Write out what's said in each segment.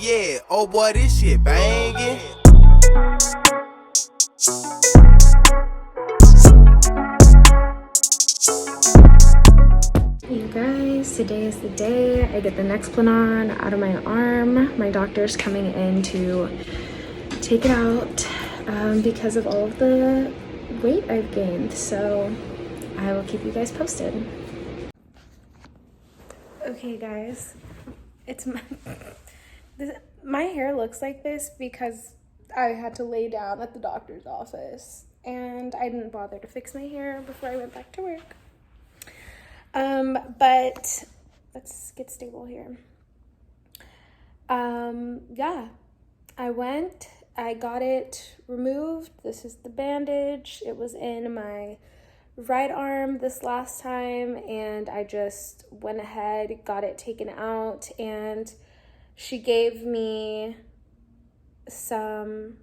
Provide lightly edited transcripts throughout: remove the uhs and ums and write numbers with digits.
Yeah, oh boy, this shit banging. Hey you guys, today is the day I get the Nexplanon out of my arm. My doctor's coming in to take it out because of all of the weight I've gained. So I will keep you guys posted. Okay guys, it's my hair looks like this because I had to lay down at the doctor's office and I didn't bother to fix my hair before I went back to work. But let's get stable here. Yeah, I got it removed. This is the bandage. It was in my right arm this last time, and I just went ahead, got it taken out, and she gave me some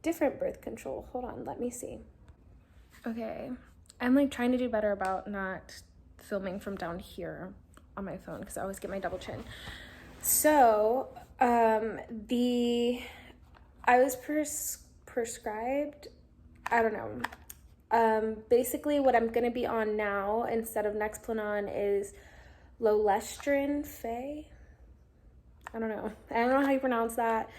different birth control. Hold on, let me see. Okay. I'm like trying to do better about not filming from down here on my phone because I always get my double chin. So, I was prescribed, I don't know. Basically what I'm going to be on now instead of Nexplanon is Lolestrin Faye. I don't know how you pronounce that,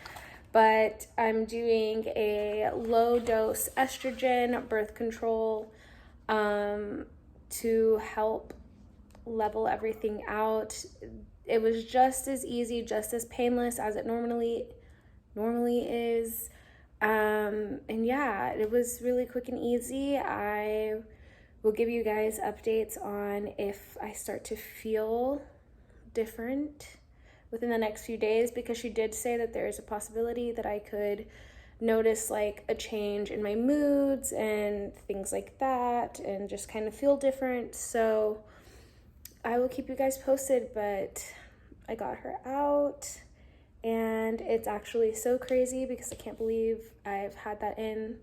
but I'm doing a low dose estrogen birth control to help level everything out. It was just as easy, just as painless as it normally is. And yeah, it was really quick and easy. I will give you guys updates on if I start to feel different within the next few days, because she did say that there is a possibility that I could notice like a change in my moods and things like that and just kind of feel different. So I will keep you guys posted, but I got her out and it's actually so crazy because I can't believe I've had that in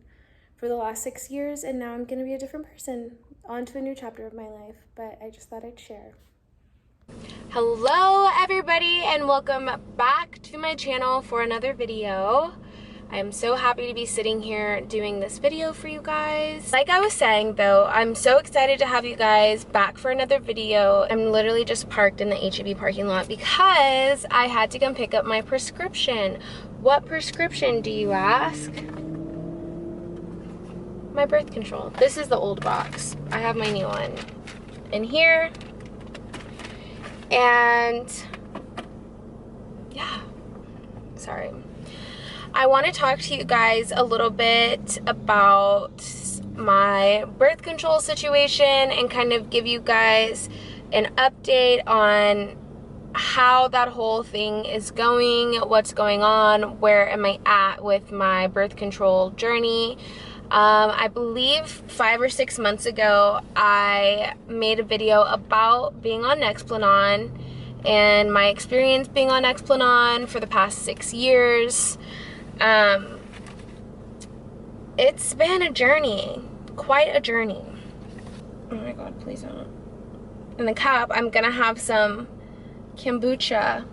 for the last 6 years and now I'm gonna be a different person, on to a new chapter of my life. But I just thought I'd share. Hello everybody and welcome back to my channel for another video. I'm so happy to be sitting here doing this video for you guys. Like I was saying though, I'm so excited to have you guys back for another video. I'm literally just parked in the H-E-B parking lot because I had to come pick up my prescription. What prescription, do you ask? My birth control. This is the old box. I have my new one in here. And yeah, sorry. I want to talk to you guys a little bit about my birth control situation and kind of give you guys an update on how that whole thing is going, what's going on, where am I at with my birth control journey. I believe 5 or 6 months ago, I made a video about being on Nexplanon and my experience being on Nexplanon for the past 6 years. It's been a journey, quite a journey. Oh my God, please don't. In the cup, I'm gonna have some kombucha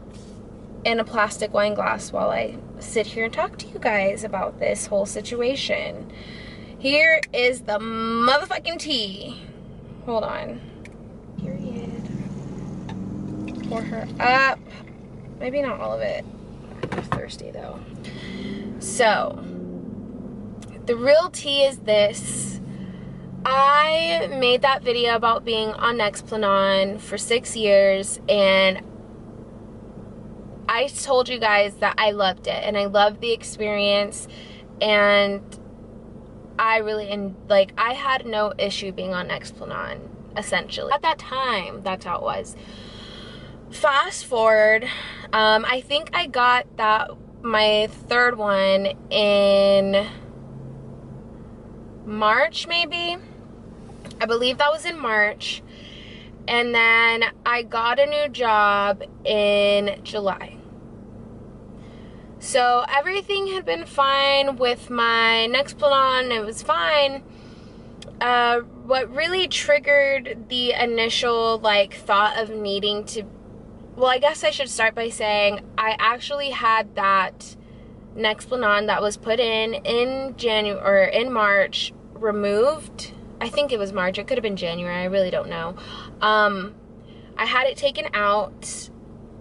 in a plastic wine glass while I sit here and talk to you guys about this whole situation. Here is the motherfucking tea. Hold on. Period. Pour her up. Maybe not all of it. I'm thirsty though. So, the real tea is this. I made that video about being on Nexplanon for 6 years and I told you guys that I loved it and I loved the experience and I had no issue being on Nexplanon, essentially. At that time, that's how it was. Fast forward, I think I got my third one in March, maybe. I believe that was in March. And then I got a new job in July. So everything had been fine with my Nexplanon. It was fine. What really triggered the initial thought of needing to well, I guess I should start by saying I actually had that Nexplanon that was put in January or in March removed. I think it was March. It could have been January. I really don't know. I had it taken out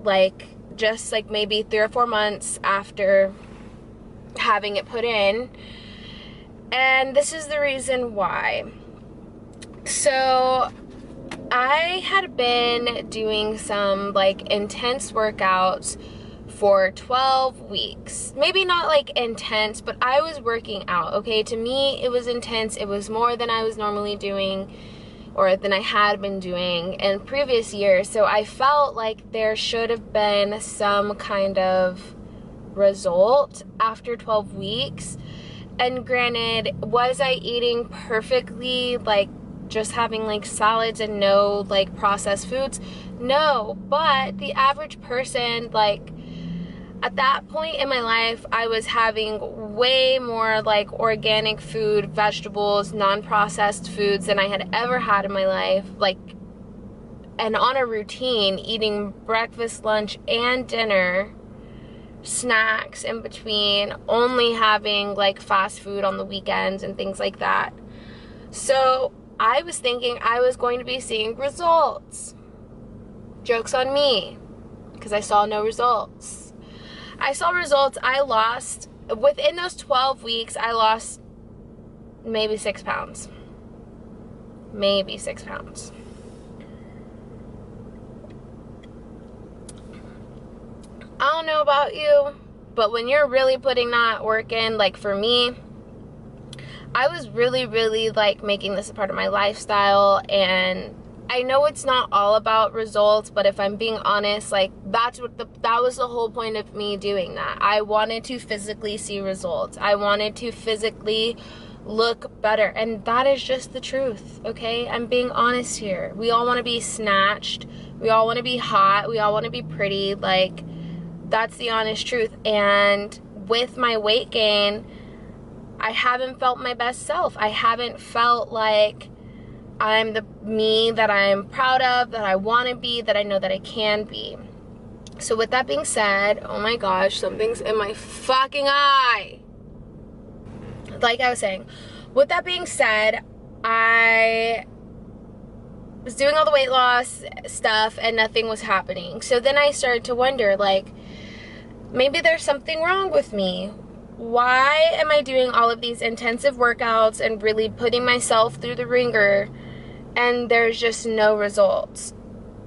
like just like maybe 3 or 4 months after having it put in. And this is the reason why. So I had been doing some like intense workouts for 12 weeks. Maybe not like intense, but I was working out, okay? To me, it was intense. It was more than I was normally doing or than I had been doing in previous years. So I felt like there should have been some kind of result after 12 weeks. And granted, was I eating perfectly, like just having like salads and no like processed foods? No, but the average person, like at that point in my life, I was having way more like organic food, vegetables, non-processed foods than I had ever had in my life. Like, and on a routine, eating breakfast, lunch, and dinner, snacks in between, only having like fast food on the weekends and things like that. So I was thinking I was going to be seeing results. Joke's on me, because I saw no results. I saw results. I lost, within those 12 weeks, I lost maybe 6 pounds. Maybe 6 pounds. I don't know about you, but when you're really putting that work in, like for me, I was really like making this a part of my lifestyle, and I know it's not all about results, but if I'm being honest, like that was the whole point of me doing that. I wanted to physically see results. I wanted to physically look better, and that is just the truth, okay? I'm being honest here. We all want to be snatched. We all want to be hot. We all want to be pretty. Like, that's the honest truth. And with my weight gain, I haven't felt my best self. I haven't felt like I'm the me that I'm proud of, that I want to be, that I know that I can be. So with that being said, oh my gosh, something's in my fucking eye. Like I was saying, with that being said, I was doing all the weight loss stuff and nothing was happening. So then I started to wonder, like, maybe there's something wrong with me. Why am I doing all of these intensive workouts and really putting myself through the ringer and there's just no results?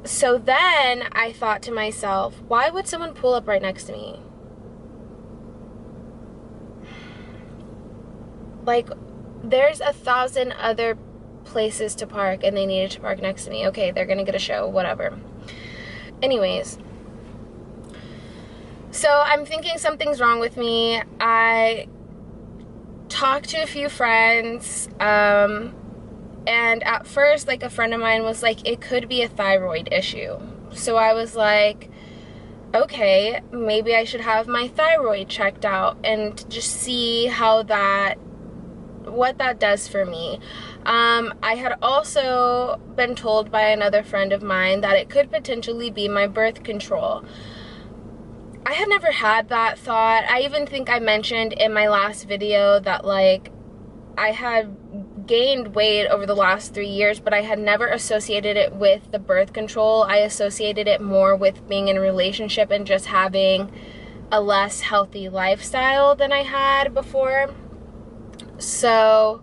So then I thought to myself, why would someone pull up right next to me? Like, there's 1,000 other places to park and they needed to park next to me. Okay, they're gonna get a show, whatever. Anyways, so I'm thinking something's wrong with me. I talked to a few friends, and at first, like, a friend of mine was like, it could be a thyroid issue. So I was like, okay, maybe I should have my thyroid checked out and just see what that does for me. I had also been told by another friend of mine that it could potentially be my birth control. I had never had that thought. I even think I mentioned in my last video that, like, I had gained weight over the last 3 years, but I had never associated it with the birth control. I associated it more with being in a relationship and just having a less healthy lifestyle than I had before. So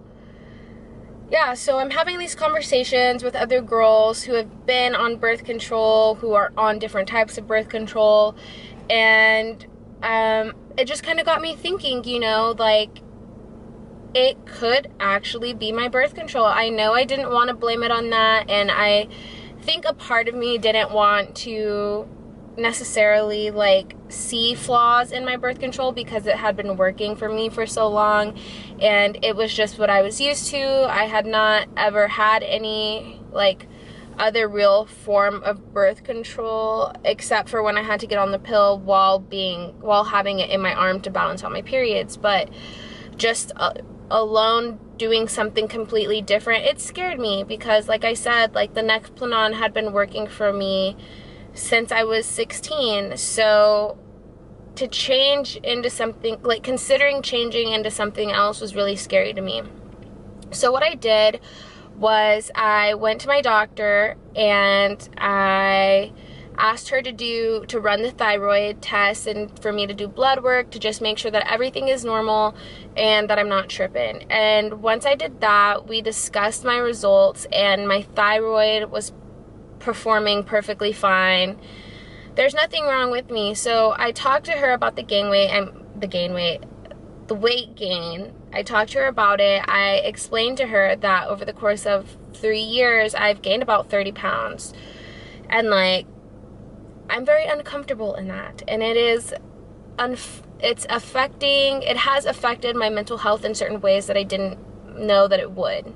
yeah, so I'm having these conversations with other girls who have been on birth control, who are on different types of birth control, and it just kind of got me thinking, you know, like, it could actually be my birth control. I know I didn't want to blame it on that, and I think a part of me didn't want to necessarily, like, see flaws in my birth control because it had been working for me for so long, and it was just what I was used to. I had not ever had any, like, other real form of birth control except for when I had to get on the pill while having it in my arm to balance out my periods. But just alone doing something completely different, it scared me because, like I said, like, the Nexplanon had been working for me since I was 16. So to change into something, like considering changing into something else was really scary to me. So what I did was I went to my doctor and I asked her to run the thyroid test and for me to do blood work to just make sure that everything is normal and that I'm not tripping. And once I did that, we discussed my results and my thyroid was performing perfectly fine. There's nothing wrong with me. So I talked to her about the weight gain. I talked to her about it. I explained to her that over the course of 3 years, I've gained about 30 pounds. And like, I'm very uncomfortable in that. And it has affected my mental health in certain ways that I didn't know that it would.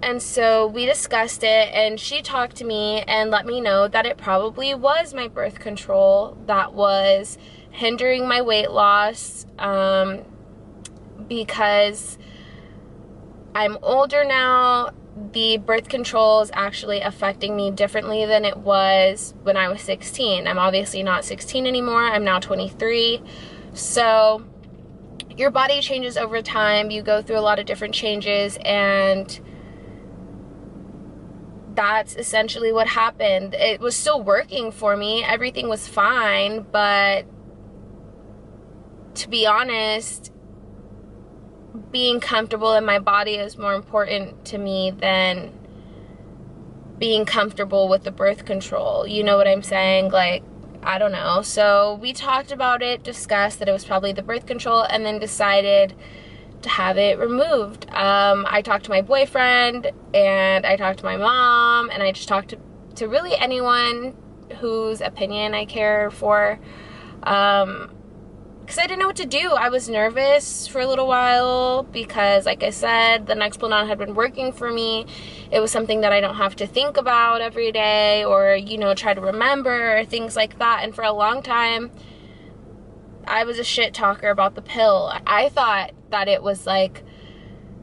And so we discussed it, and she talked to me and let me know that it probably was my birth control that was hindering my weight loss, because I'm older now. The birth control is actually affecting me differently than it was when I was 16. I'm obviously not 16 anymore. I'm now 23. So your body changes over time. You go through a lot of different changes, and that's essentially what happened. It was still working for me. Everything was fine, but to be honest, being comfortable in my body is more important to me than being comfortable with the birth control. You know what I'm saying? Like, I don't know. So we talked about it, discussed that it was probably the birth control, and then decided to have it removed. I talked to my boyfriend, and I talked to my mom, and I just talked to really anyone whose opinion I care for, because I didn't know what to do. I was nervous for a little while because, like I said, the Nexplanon had been working for me. It was something that I don't have to think about every day or, you know, try to remember or things like that. And for a long time, I was a shit talker about the pill. I thought that it was like,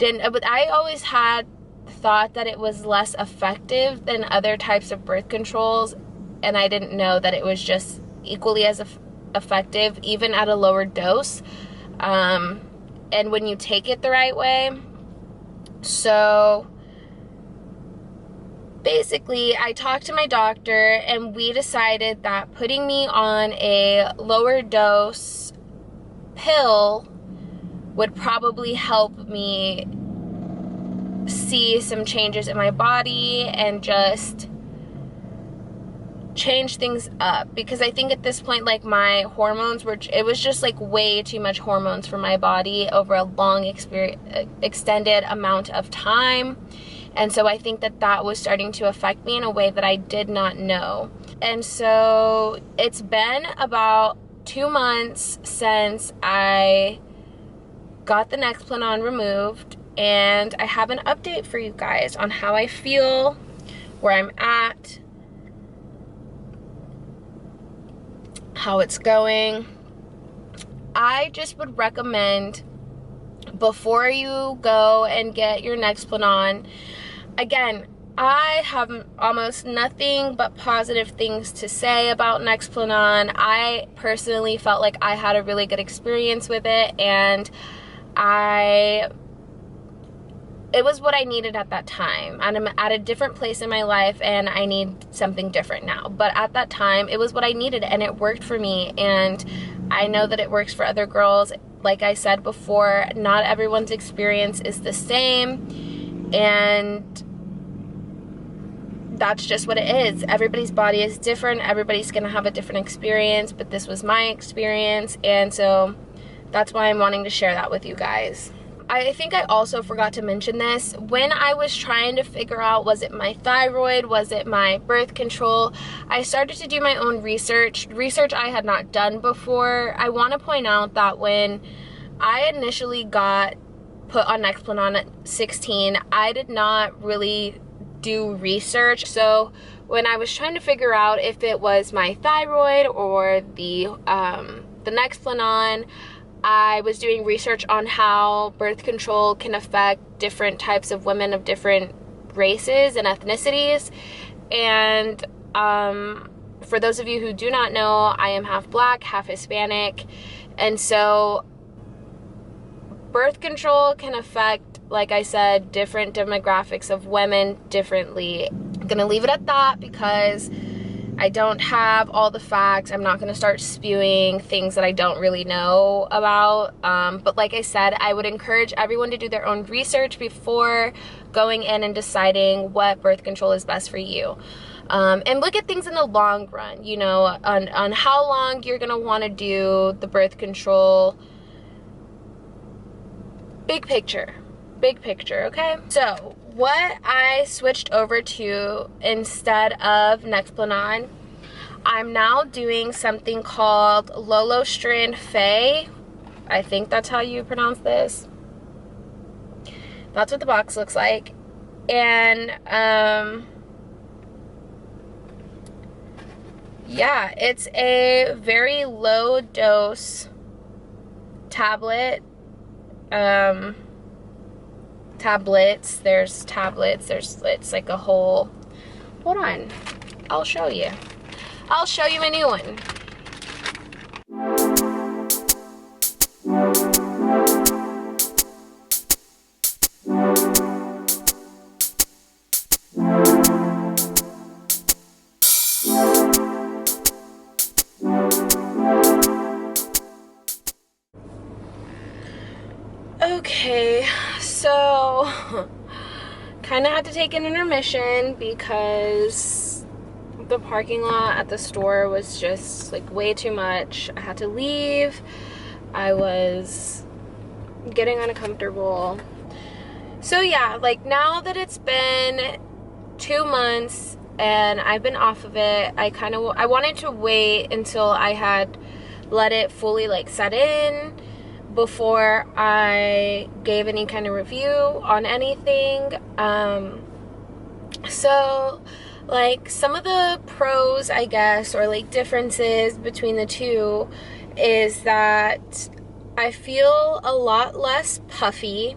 I always had thought that it was less effective than other types of birth controls, and I didn't know that it was just equally as effective, even at a lower dose, and when you take it the right way. So basically, I talked to my doctor, and we decided that putting me on a lower dose pill would probably help me see some changes in my body and just change things up, because I think at this point, like, my hormones it was just like way too much hormones for my body over a long extended amount of time. And so I think that was starting to affect me in a way that I did not know. And so it's been about 2 months since I got the Nexplanon removed, and I have an update for you guys on how I feel, where I'm at, how it's going. I just would recommend, before you go and get your Nexplanon, again, I have almost nothing but positive things to say about Nexplanon. I personally felt like I had a really good experience with it, and it was what I needed at that time. And I'm at a different place in my life, and I need something different now. But at that time, it was what I needed, and it worked for me. And I know that it works for other girls. Like I said before, not everyone's experience is the same, and that's just what it is. Everybody's body is different. Everybody's gonna have a different experience, but this was my experience, and so that's why I'm wanting to share that with you guys. I think I also forgot to mention this. When I was trying to figure out, was it my thyroid, was it my birth control, I started to do my own research I had not done before. I want to point out that when I initially got put on Nexplanon at 16, I did not really do research. So when I was trying to figure out if it was my thyroid or the Nexplanon, I was doing research on how birth control can affect different types of women of different races and ethnicities. And For those of you who do not know, I am half black, half Hispanic, and so birth control can affect, like I said, different demographics of women differently. I'm gonna leave it at that because I don't have all the facts. I'm not gonna start spewing things that I don't really know about. But like I said, I would encourage everyone to do their own research before going in and deciding what birth control is best for you. And look at things in the long run, you know, on how long you're gonna wanna do the birth control. Big picture, okay? So what I switched over to instead of Nexplanon, I'm now doing something called Lolostrin Fe. I think that's how you pronounce this. That's what the box looks like. And yeah, it's a very low dose tablet. It's like a whole, hold on, I'll show you a new one. Okay, so kind of had to take an intermission because the parking lot at the store was just like way too much. I had to leave. I was getting uncomfortable. So yeah, like now that it's been 2 months and I've been off of it, I wanted to wait until I had let it fully like set in before I gave any kind of review on anything. So like some of the pros, I guess, or like differences between the two is that I feel a lot less puffy.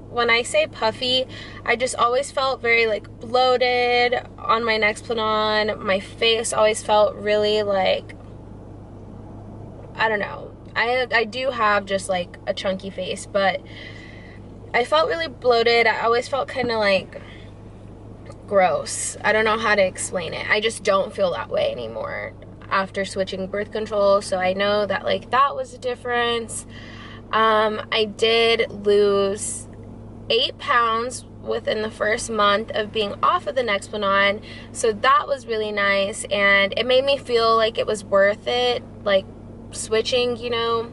When I say puffy, I just always felt very like bloated on my Nexplanon. My face always felt really like, I don't know. I do have just like a chunky face, but I felt really bloated. I always felt kind of like gross. I don't know how to explain it. I just don't feel that way anymore after switching birth control. So I know that like that was a difference. I did lose 8 pounds within the first month of being off of the Nexplanon, so that was really nice, and it made me feel like it was worth it, like switching, you know.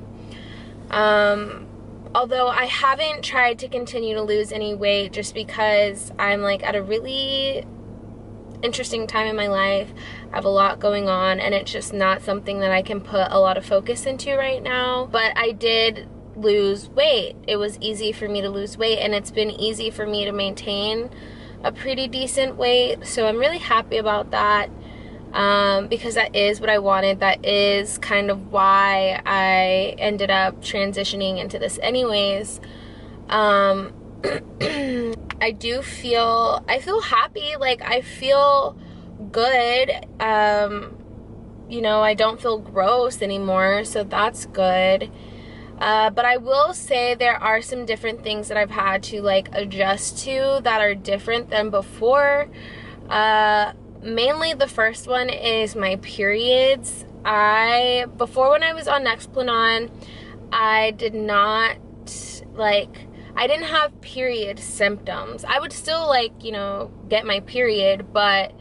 Although I haven't tried to continue to lose any weight just because I'm like at a really interesting time in my life. I have a lot going on and it's just not something that I can put a lot of focus into right now. But I did lose weight. It was easy for me to lose weight, and it's been easy for me to maintain a pretty decent weight, so I'm really happy about that. Because that is what I wanted. That is kind of why I ended up transitioning into this anyways. I feel happy, like I feel good. You know, I don't feel gross anymore, so that's good. But I will say there are some different things that I've had to like adjust to that are different than before. Mainly the first one is my periods. Before when I was on Nexplanon, I didn't have period symptoms. I would still like, you know, get my period, but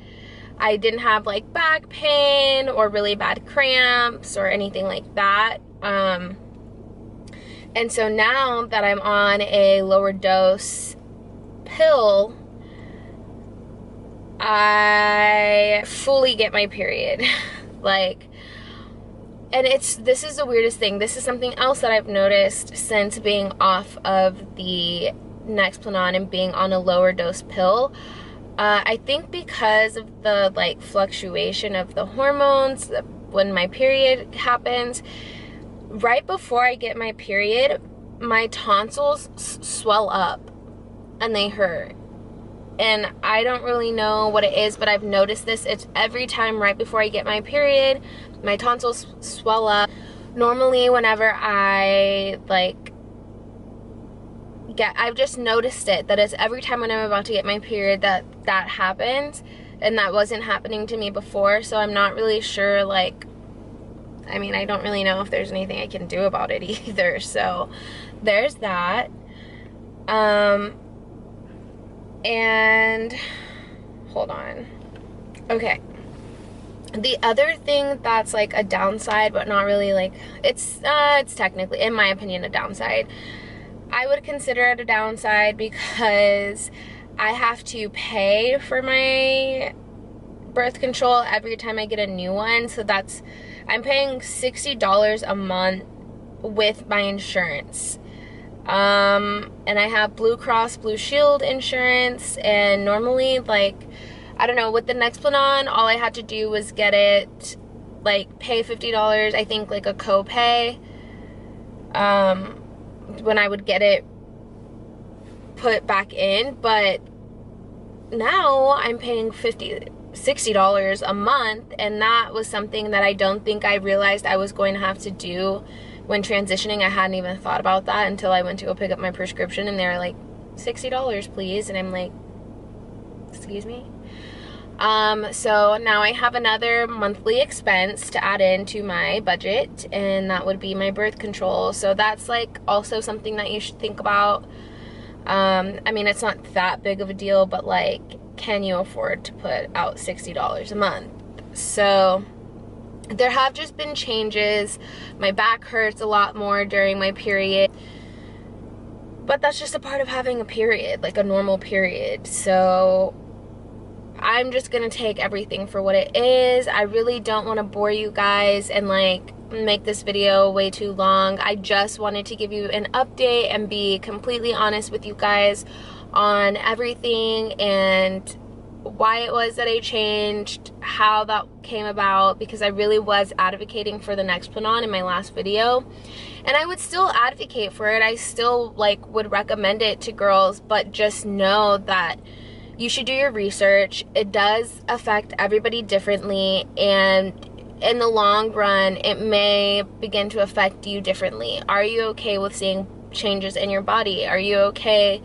I didn't have like back pain or really bad cramps or anything like that. And so now that I'm on a lower dose pill, I fully get my period. Like, and this is the weirdest thing. This is something else that I've noticed since being off of the Nexplanon and being on a lower dose pill. I think because of the like fluctuation of the hormones when my period happens, right before I get my period, my tonsils swell up and they hurt. and I don't really know what it is, but I've noticed this. It's every time right before I get my period, my tonsils swell up. Normally whenever I like I've just noticed it, that it's every time when I'm about to get my period that happens, and that wasn't happening to me before. So I'm not really sure, like, I mean, I don't really know if there's anything I can do about it either. So there's that. And hold on. Okay. The other thing that's like a downside, but not really, like, it's technically, in my opinion, a downside. I would consider it a downside because I have to pay for my birth control every time I get a new one. So I'm paying $60 a month with my insurance. And I have Blue Cross Blue Shield insurance, and normally, like, I don't know, with the Nexplanon, all I had to do was get it, like, pay $50, I think, like a copay, when I would get it put back in. But now I'm paying $60 a month, and that was something that I don't think I realized I was going to have to do when transitioning. I hadn't even thought about that until I went to go pick up my prescription, and they were like, $60 please, and I'm like, excuse me? So now I have another monthly expense to add into my budget, and that would be my birth control. So that's like also something that you should think about. I mean, it's not that big of a deal, but like, can you afford to put out $60 a month? So there have just been changes. My back hurts a lot more during my period, but that's just a part of having a period, like a normal period. So I'm just gonna take everything for what it is. I really don't want to bore you guys and like make this video way too long. I just wanted to give you an update and be completely honest with you guys on everything and why it was that I changed, how that came about, because I really was advocating for the Nexplanon in my last video, and I would still advocate for it. I still like would recommend it to girls, but just know that you should do your research. It does affect everybody differently, and in the long run, it may begin to affect you differently. Are you okay with seeing changes in your body? Are you okay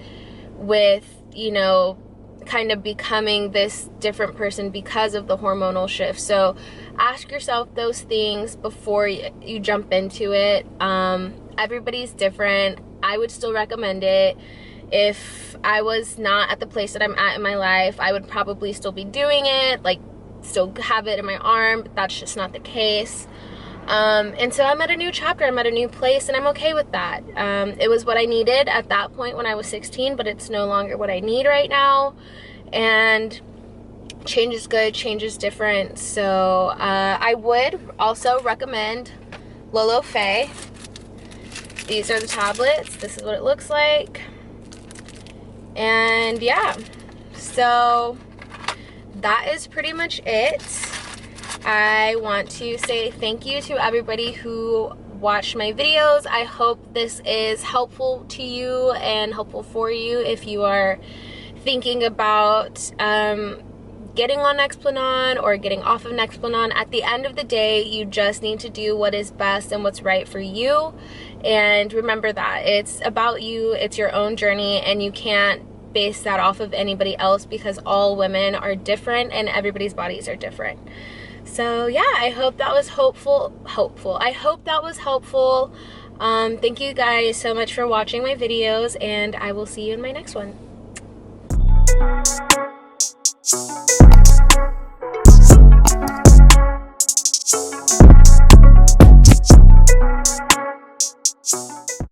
with, you know, kind of becoming this different person because of the hormonal shift? So ask yourself those things before you jump into it. Everybody's different. I would still recommend it. If I was not at the place that I'm at in my life, I would probably still be doing it, like still have it in my arm, but that's just not the case. And so I'm at a new chapter, I'm at a new place, and I'm okay with that. It was what I needed at that point when I was 16, but it's no longer what I need right now. And change is good, change is different. So I would also recommend Lolo Faye. These are the tablets. This is what it looks like. And yeah, so that is pretty much it. I want to say thank you to everybody who watched my videos. I hope this is helpful to you and helpful for you if you are thinking about getting on Nexplanon or getting off of Nexplanon. At the end of the day, you just need to do what is best and what's right for you. And remember that it's about you, it's your own journey, and you can't base that off of anybody else, because all women are different and everybody's bodies are different. So yeah, I hope that was I hope that was helpful. Thank you guys so much for watching my videos, and I will see you in my next one.